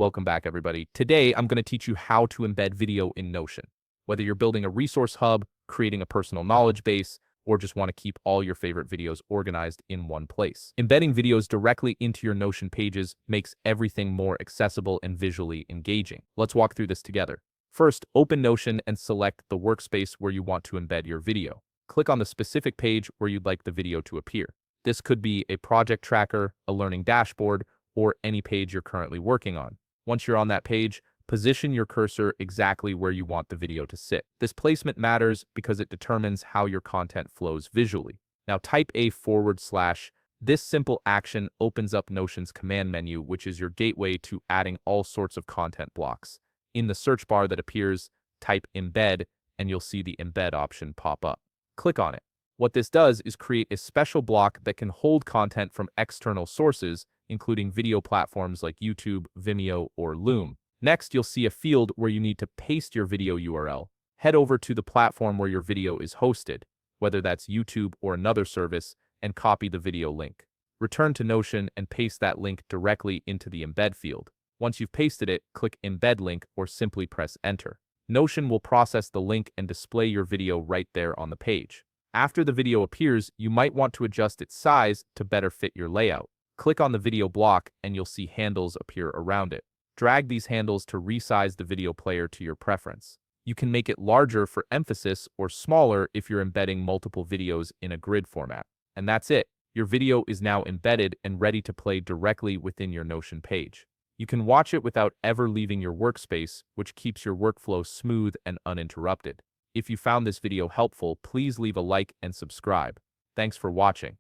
Welcome back, everybody. Today, I'm going to teach you how to embed video in Notion. Whether you're building a resource hub, creating a personal knowledge base, or just want to keep all your favorite videos organized in one place. Embedding videos directly into your Notion pages makes everything more accessible and visually engaging. Let's walk through this together. First, open Notion and select the workspace where you want to embed your video. Click on the specific page where you'd like the video to appear. This could be a project tracker, a learning dashboard, or any page you're currently working on. Once you're on that page, position your cursor exactly where you want the video to sit. This placement matters because it determines how your content flows visually. Now type a /. This simple action opens up Notion's command menu, which is your gateway to adding all sorts of content blocks. In the search bar that appears, type embed, and you'll see the embed option pop up. Click on it. What this does is create a special block that can hold content from external sources, including video platforms like YouTube, Vimeo, or Loom. Next, you'll see a field where you need to paste your video URL. Head over to the platform where your video is hosted, whether that's YouTube or another service, and copy the video link. Return to Notion and paste that link directly into the embed field. Once you've pasted it, click Embed Link or simply press Enter. Notion will process the link and display your video right there on the page. After the video appears, you might want to adjust its size to better fit your layout. Click on the video block and you'll see handles appear around it. Drag these handles to resize the video player to your preference. You can make it larger for emphasis or smaller if you're embedding multiple videos in a grid format. And that's it. Your video is now embedded and ready to play directly within your Notion page. You can watch it without ever leaving your workspace, which keeps your workflow smooth and uninterrupted. If you found this video helpful, please leave a like and subscribe. Thanks for watching.